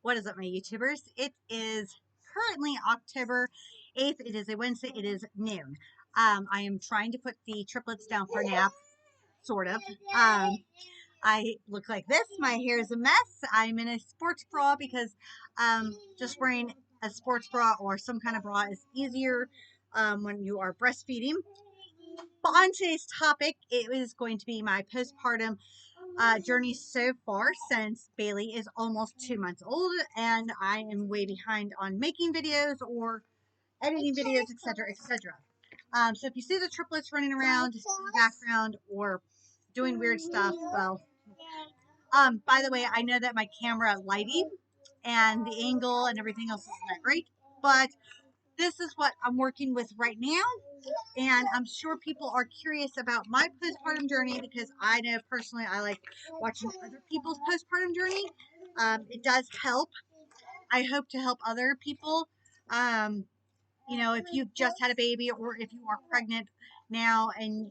What is up, my YouTubers? It is currently October 8th. It is a Wednesday. It is noon. I am trying to put the triplets down for a nap, sort of. I look like this. My hair is a mess. I'm in a sports bra because just wearing a sports bra or some kind of bra is easier when you are breastfeeding. But on today's topic, it is going to be my postpartum journey so far, since Bailey is almost 2 months old and I am way behind on making videos or editing videos, etc., etc. So if you see the triplets running around in the background or doing weird stuff, well, by the way, I know that my camera lighting and the angle and everything else is not great, but this is what I'm working with right now. And I'm sure people are curious about my postpartum journey because I know personally I like watching other people's postpartum journey. It does help. I hope to help other people. If you've just had a baby or if you are pregnant now and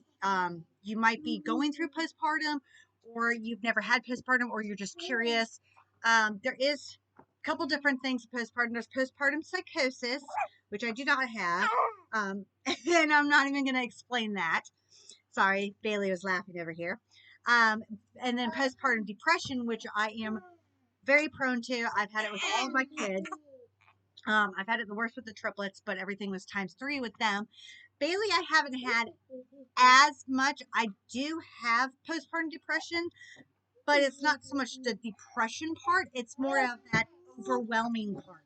you might be going through postpartum or you've never had postpartum or you're just curious. There is a couple different things postpartum. There's postpartum psychosis, which I do not have. And I'm not even going to explain that. Sorry, Bailey was laughing over here. And then postpartum depression, which I am very prone to. I've had it with all of my kids. I've had it the worst with the triplets, but everything was times 3 with them. Bailey, I haven't had as much. I do have postpartum depression, but it's not so much the depression part. It's more of that overwhelming part.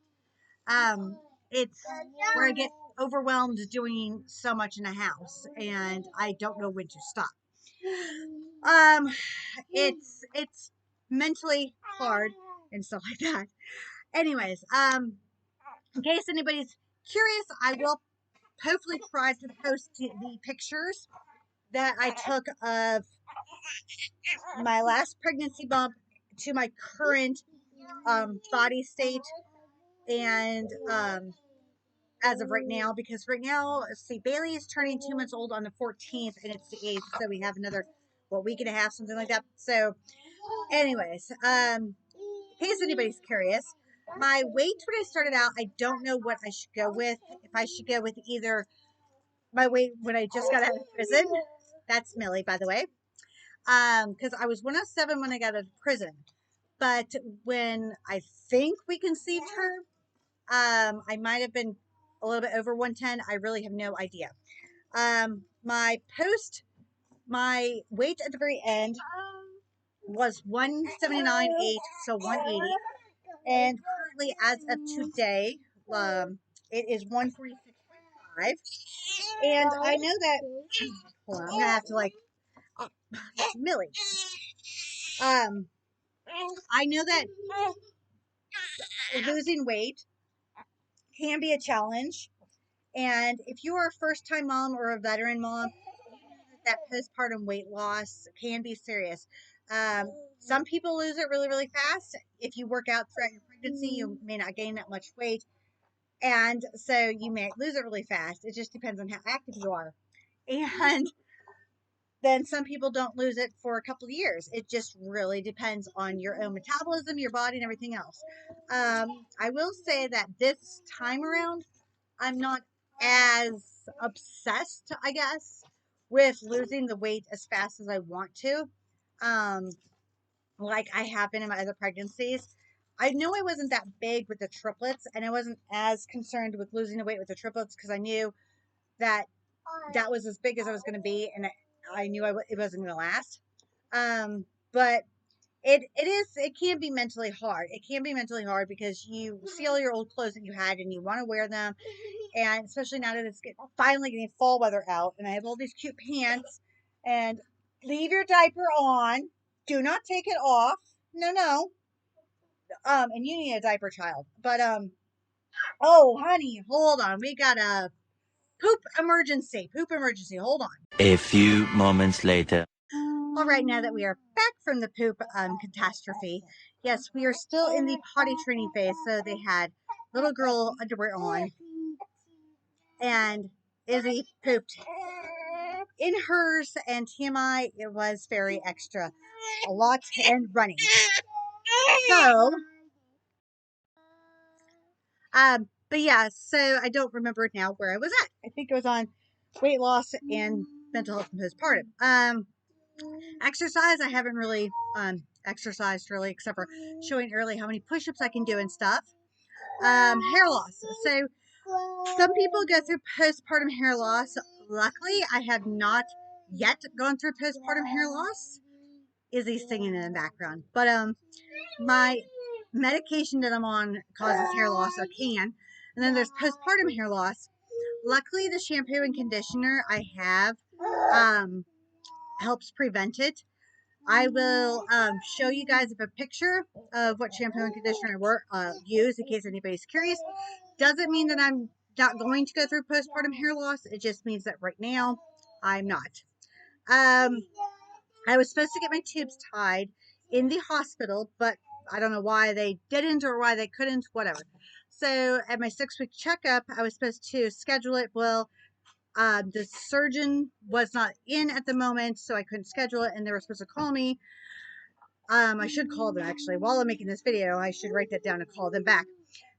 It's where I get overwhelmed doing so much in the house and I don't know when to stop. It's mentally hard and stuff like that. Anyways, in case anybody's curious, I will hopefully try to post the pictures that I took of my last pregnancy bump to my current body state and as of right now, because right now, see, Bailey is turning 2 months old on the 14th and it's the 8th, so we have another week and a half, something like that. So anyways, in case anybody's curious, my weight when I started out, I don't know what I should go with. If I should go with either my weight when I just got out of prison. That's Millie, by the way. Because I was 107 when I got out of prison. But when I think we conceived her, I might have been a little bit over 110. I really have no idea. My weight at the very end was 179.8, so 180. And currently, as of today, it is 146.5. And I know that, hold on, I'm gonna have to Millie. I know that losing weight can be a challenge. And if you are a first time mom or a veteran mom, that postpartum weight loss can be serious. Some people lose it really, really fast. If you work out throughout your pregnancy, you may not gain that much weight. And so you may lose it really fast. It just depends on how active you are. And then some people don't lose it for a couple of years. It just really depends on your own metabolism, your body, and everything else. I will say that this time around, I'm not as obsessed, I guess, with losing the weight as fast as I want to, like I have been in my other pregnancies. I know I wasn't that big with the triplets, and I wasn't as concerned with losing the weight with the triplets because I knew that that was as big as I was going to be, and I knew it wasn't going to last. But it can be mentally hard. It can be mentally hard because you see all your old clothes that you had and you want to wear them, and especially now that it's finally getting fall weather out, and I have all these cute pants. And leave your diaper on. Do not take it off. No. And you need a diaper, child. But oh, honey, hold on. We got a poop emergency. Poop emergency. Hold on. A few moments later. All right, now that we are back from the poop catastrophe, yes, we are still in the potty training phase. So they had little girl underwear on, and Izzy pooped in hers, and TMI, it was very extra, a lot and running. So But yeah, so I don't remember now where I was at. I think I was on weight loss and mental health and postpartum. Exercise, I haven't really exercised really, except for showing early how many push-ups I can do and stuff. Hair loss. So some people go through postpartum hair loss. Luckily, I have not yet gone through postpartum hair loss. Izzy's singing in the background, but my medication that I'm on causes hair loss, or can, and then there's postpartum hair loss. Luckily, the shampoo and conditioner I have um, helps prevent it. I will show you guys a picture of what shampoo and conditioner I use in case anybody's curious. Doesn't mean that I'm not going to go through postpartum hair loss. It just means that right now I'm not. Um, I was supposed to get my tubes tied in the hospital, but I don't know why they didn't or why they couldn't, whatever. So at my 6-week checkup, I was supposed to schedule it. Well, the surgeon was not in at the moment, so I couldn't schedule it, and they were supposed to call me. I should call them actually. While I'm making this video, I should write that down and call them back.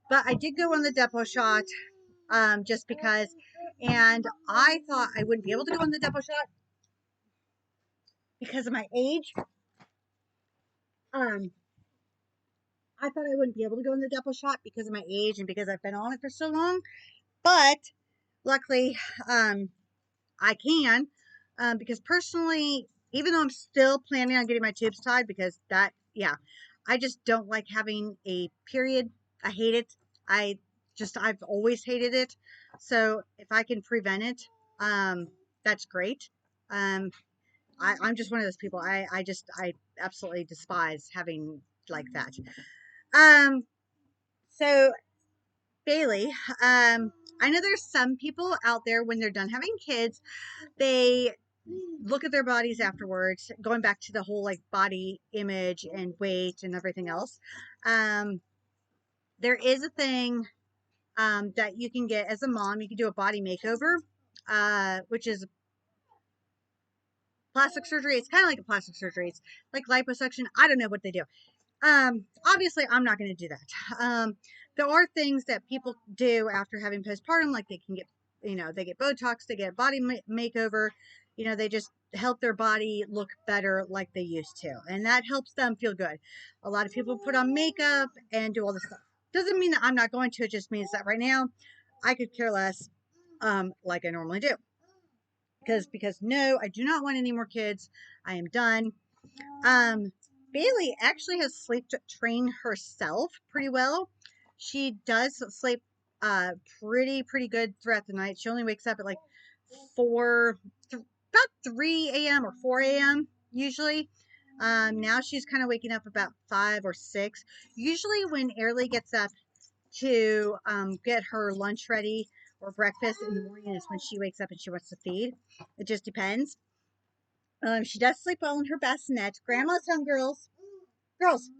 But I did go on the depot shot, just because, and I thought I wouldn't be able to go on the depot shot because of my age. Um, I thought I wouldn't be able to go in the depot shot because of my age and because I've been on it for so long. But luckily, I can, because personally, even though I'm still planning on getting my tubes tied, because that, yeah, I just don't like having a period. I hate it. I've always hated it. So if I can prevent it, that's great. Um, I'm just one of those people. I absolutely despise having like that. Um, so Bailey, I know there's some people out there when they're done having kids, they look at their bodies afterwards, going back to the whole like body image and weight and everything else. Um, there is a thing that you can get as a mom. You can do a body makeover, which is plastic surgery. It's kind of like a plastic surgery. It's like liposuction. I don't know what they do. Obviously, I'm not going to do that. There are things that people do after having postpartum, like they can get, they get Botox, they get a body makeover, they just help their body look better like they used to, and that helps them feel good. A lot of people put on makeup and do all this stuff. Doesn't mean that I'm not going to. It just means that right now, I could care less, like I normally do, because no, I do not want any more kids. I am done. Um, Bailey actually has sleep trained herself pretty well. She does sleep pretty good throughout the night. She only wakes up at like 4 about 3 a.m. or 4 a.m. usually. Now she's kind of waking up about 5 or 6. Usually when Airly gets up to get her lunch ready or breakfast in the morning is when she wakes up and she wants to feed. It just depends. She does sleep well in her bassinet. Grandma's home, girls. Girls,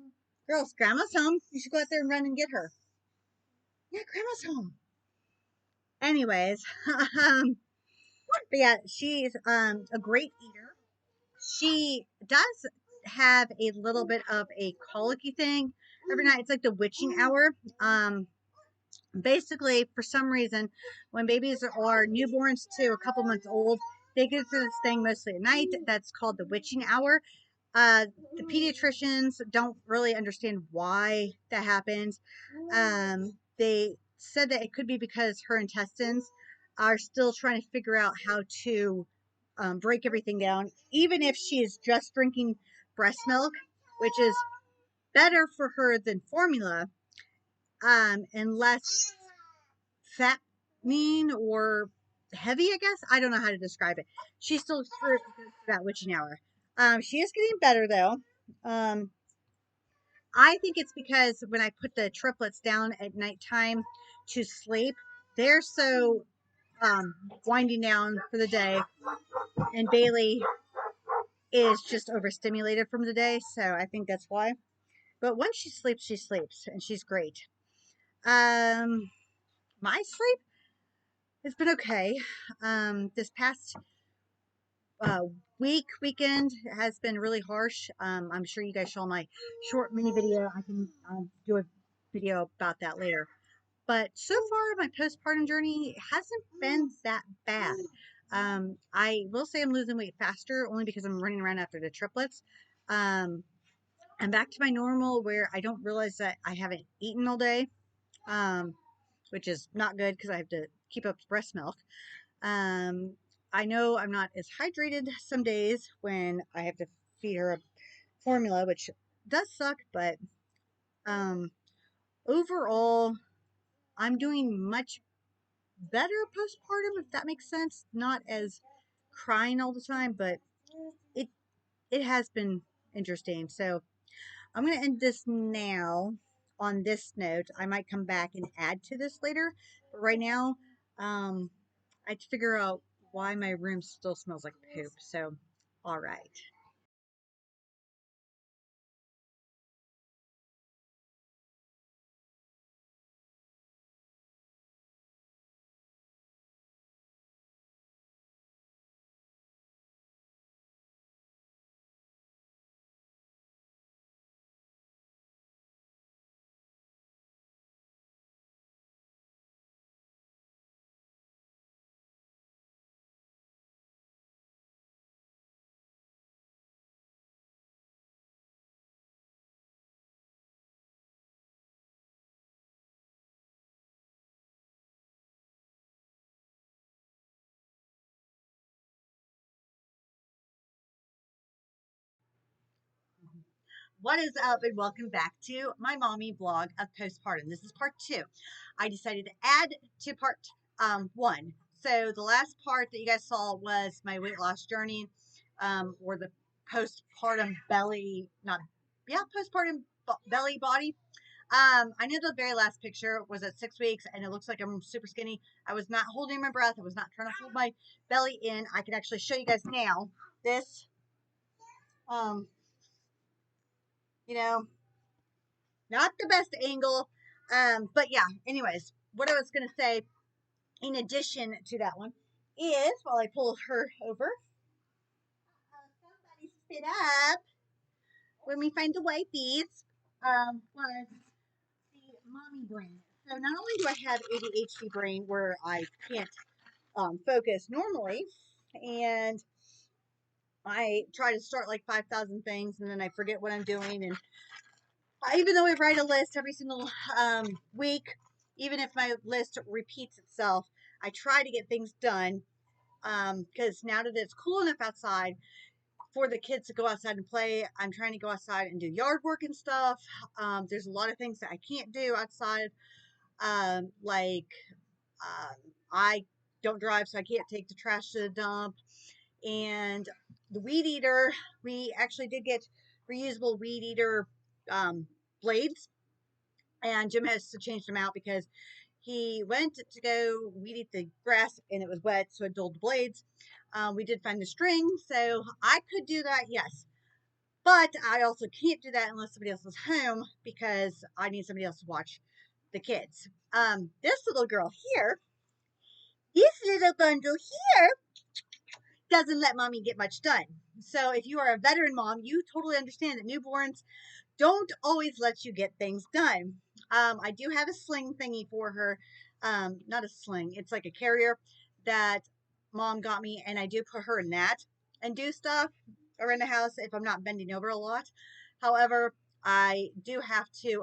girls, Grandma's home. You should go out there and run and get her. Yeah, Grandma's home. Anyways, but yeah, she's a great eater. She does have a little bit of a colicky thing every night. It's like the witching hour. Basically, for some reason, when babies are newborns to a couple months old, they go through this thing mostly at night. That's called the witching hour. The pediatricians don't really understand why that happens. They said that it could be because her intestines are still trying to figure out how to break everything down, even if she is just drinking breast milk, which is better for her than formula, and less fattening or heavy, I guess. I don't know how to describe it. She's still through that witching hour. She is getting better though. I think it's because when I put the triplets down at nighttime to sleep, they're so winding down for the day, and Bailey is just overstimulated from the day, so I think that's why. But when she sleeps, and she's great. My sleep has been okay. This past uh, weekend has been really harsh. I'm sure you guys saw my short mini video. I can do a video about that later. But so far, my postpartum journey hasn't been that bad. I will say I'm losing weight faster only because I'm running around after the triplets. Um, I'm back to my normal where I don't realize that I haven't eaten all day, um, which is not good because I have to keep up breast milk. Um, I know I'm not as hydrated some days when I have to feed her a formula, which does suck, but um, overall, I'm doing much better postpartum, if that makes sense. Not as crying all the time, but it it has been interesting. So I'm gonna end this now on this note. I might come back and add to this later, but right now, I have to figure out why my room still smells like poop. So, all right. What is up, and welcome back to my mommy vlog of postpartum. This is part two. I decided to add to part one. So the last part that you guys saw was my weight loss journey, or the postpartum belly, not, yeah, postpartum belly body. I know the very last picture was at 6 weeks, and it looks like I'm super skinny. I was not holding my breath. I was not trying to hold my belly in. I can actually show you guys now. This, um, you know, not the best angle. But yeah, anyways, what I was going to say in addition to that one is while I pull her over, somebody spit up when we find the white beads, was the mommy brain. So not only do I have ADHD brain where I can't focus normally, and I try to start like 5,000 things and then I forget what I'm doing, and even though I write a list every single week, even if my list repeats itself, I try to get things done because now that it's cool enough outside for the kids to go outside and play, I'm trying to go outside and do yard work and stuff. There's a lot of things that I can't do outside, like I don't drive, so I can't take the trash to the dump. And the weed eater, we actually did get reusable weed eater blades, and Jim has to change them out because he went to go weed eat the grass and it was wet, so it dulled the blades. We did find the string, so I could do that, yes. But I also can't do that unless somebody else is home because I need somebody else to watch the kids. This little girl here, this little bundle here, doesn't let mommy get much done. So if you are a veteran mom, you totally understand that newborns don't always let you get things done. I do have a sling thingy for her. Not a sling, it's like a carrier that mom got me, and I do put her in that and do stuff around the house if I'm not bending over a lot. However, I do have to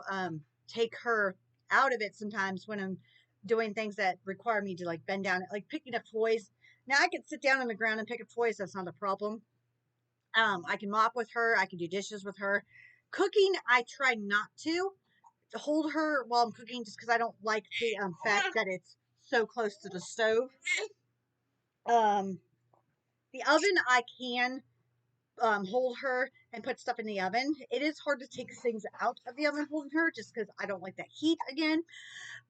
take her out of it sometimes when I'm doing things that require me to like bend down, like picking up toys. Now I can sit down on the ground and pick up toys. That's not a problem. I can mop with her. I can do dishes with her. Cooking, I try not to hold her while I'm cooking just because I don't like the fact that it's so close to the stove. Um, the oven, I can hold her and put stuff in the oven. It is hard to take things out of the oven holding her just because I don't like that heat again.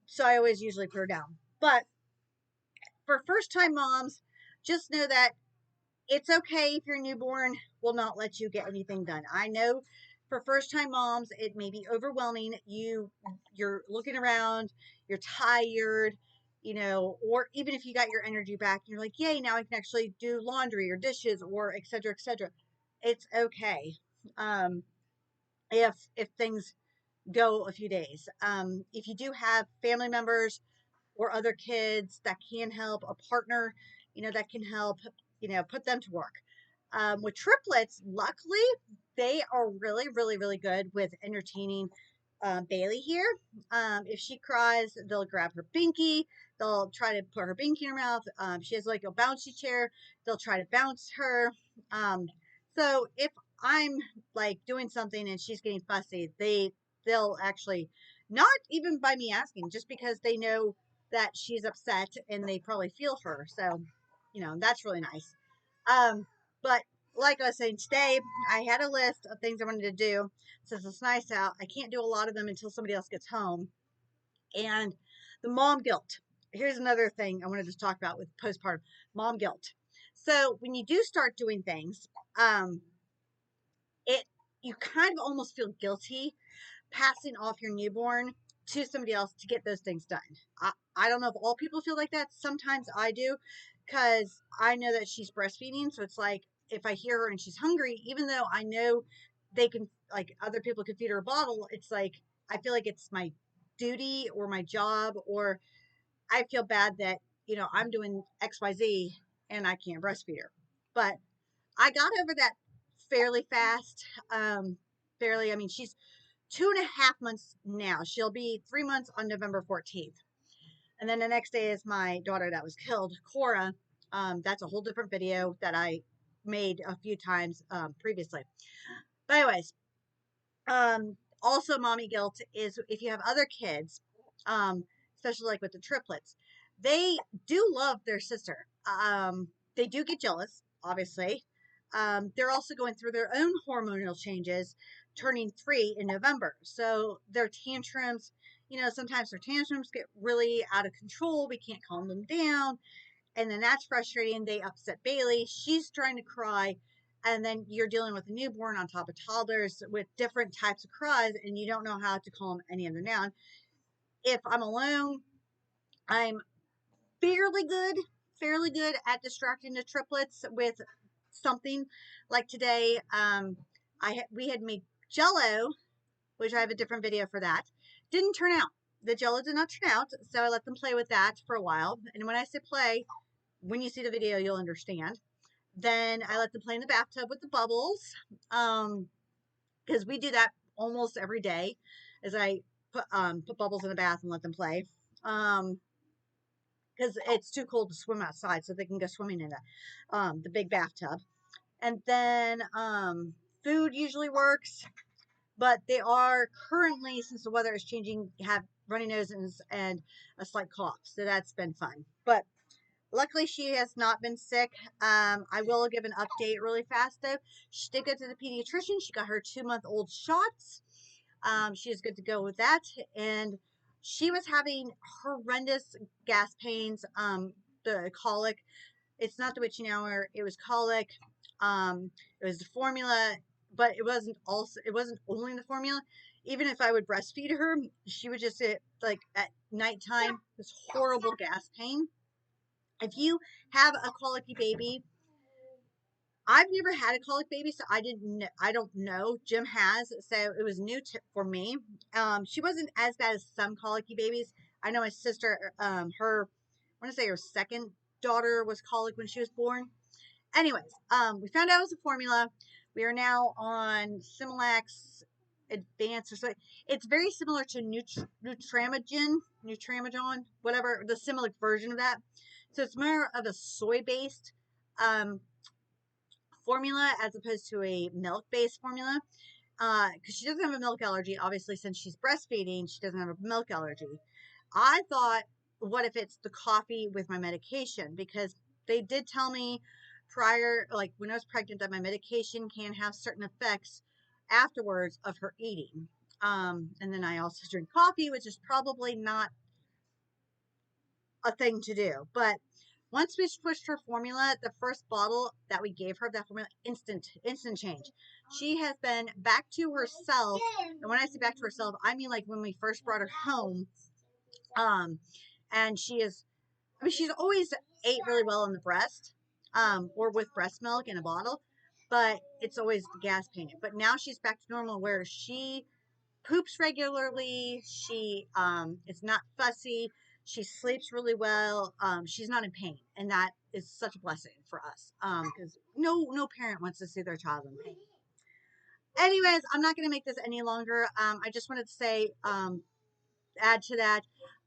So I always usually put her down. But for first time moms, just know that it's okay if your newborn will not let you get anything done. I know for first time moms it may be overwhelming. You're looking around, you're tired, or even if you got your energy back, you're like, yay, now I can actually do laundry or dishes or et cetera, et cetera. It's okay. Um, if things go a few days. If you do have family members or other kids that can help, a partner, that can help, put them to work. With triplets, luckily, they are really, really, really good with entertaining Bailey here. If she cries, they'll grab her binky. They'll try to put her binky in her mouth. She has like a bouncy chair. They'll try to bounce her. Um, so if I'm like doing something and she's getting fussy, they'll actually, not even by me asking, just because they know that she's upset and they probably feel her. So, that's really nice. But like I was saying today, I had a list of things I wanted to do. Since it's nice out, I can't do a lot of them until somebody else gets home. And the mom guilt. Here's another thing I wanted to talk about with postpartum mom guilt. So when you do start doing things, um, it you kind of almost feel guilty passing off your newborn to somebody else to get those things done. I don't know if all people feel like that. Sometimes I do, because I know that she's breastfeeding. So it's like if I hear her and she's hungry, even though I know they can, like other people can feed her a bottle, it's like I feel like it's my duty or my job, or I feel bad that, I'm doing XYZ and I can't breastfeed her. But I got over that fairly fast. Fairly, I mean, she's 2.5 months now. She'll be 3 months on November 14th. And then the next day is my daughter that was killed, Cora. That's a whole different video that I made a few times previously. But anyways, also mommy guilt is if you have other kids, especially like with the triplets, they do love their sister. They do get jealous, obviously. They're also going through their own hormonal changes, turning 3 in November. So their tantrums, sometimes their tantrums get really out of control. We can't calm them down. And then that's frustrating. They upset Bailey. She's trying to cry. And then you're dealing with a newborn on top of toddlers with different types of cries, and you don't know how to calm any of them down. If I'm alone, I'm fairly good, fairly good at distracting the triplets with something. Like today, we had made Jello, which I have a different video for that. Didn't turn out. The Jello did not turn out, so I let them play with that for a while. And when I say play, when you see the video, you'll understand. Then I let them play in the bathtub with the bubbles, because we do that almost every day. As I put bubbles in the bath and let them play, because it's too cold to swim outside, so they can go swimming in the big bathtub. And then food usually works, but they are currently, since the weather is changing, have runny noses and a slight cough. So that's been fun. But luckily, she has not been sick. I will give an update really fast though. She did go to the pediatrician. She got her 2-month-old shots. She is good to go with that. And she was having horrendous gas pains, the colic. It's not the witching hour. It was colic. It was the formula, but it wasn't only the formula. Even if I would breastfeed her, she would just sit like at nighttime, this horrible gas pain. If you have a colicky baby, I've never had a colic baby, so I don't know. Jim has, so it was new for me. She wasn't as bad as some colicky babies. I know my sister, I want to say her second daughter was colic when she was born. Anyways, we found out it was a formula. We are now on Similac Advanced, or so. It's very similar to Nutramagen, whatever the similar version of that. So it's more of a soy-based um, formula as opposed to a milk-based formula. Because she doesn't have a milk allergy, obviously, since she's breastfeeding, she doesn't have a milk allergy. I thought, what if it's the coffee with my medication? Because they did tell me prior, like when I was pregnant, that my medication can have certain effects afterwards of her eating. And then I also drink coffee, which is probably not a thing to do. But once we switched her formula, the first bottle that we gave her of that formula, instant change. She has been back to herself. And when I say back to herself, I mean like when we first brought her home. And she's always ate really well on the breast, or with breast milk in a bottle, but it's always the gas pain. But now she's back to normal where she poops regularly. She is not fussy. She sleeps really well. She's not in pain, and that is such a blessing for us. Because no parent wants to see their child in pain. Anyways, I'm not going to make this any longer. I just wanted to say, add to that,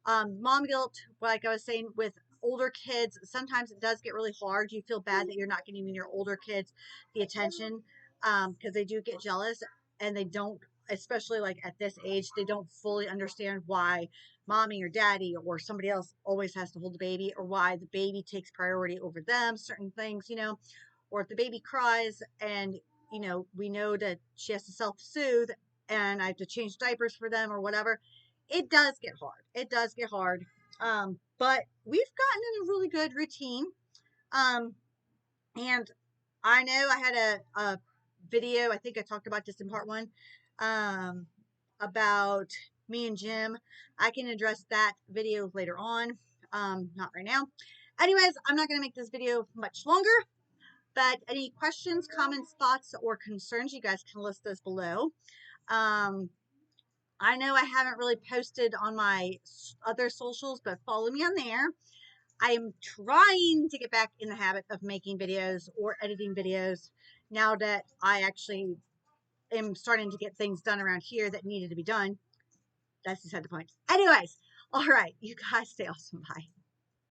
mom guilt. Like I was saying, with older kids, sometimes it does get really hard. You feel bad that you're not giving your older kids the attention, because they do get jealous, and they don't, especially like at this age, they don't fully understand why mommy or daddy or somebody else always has to hold the baby, or why the baby takes priority over them, certain things, or if the baby cries and we know that she has to self-soothe and I have to change diapers for them or whatever, it does get hard. It does get hard. But we've gotten in a really good routine. Um, and I know I had a video, I think I talked about this in part one, um, about me and Jim. I can address that video later on. Not right now. Anyways, I'm not going to make this video much longer. But any questions, comments, thoughts, or concerns, you guys can list those below. I know I haven't really posted on my other socials, but follow me on there. I'm trying to get back in the habit of making videos or editing videos now that I actually am starting to get things done around here that needed to be done. That's beside the point. Anyways, all right, you guys stay awesome. Bye.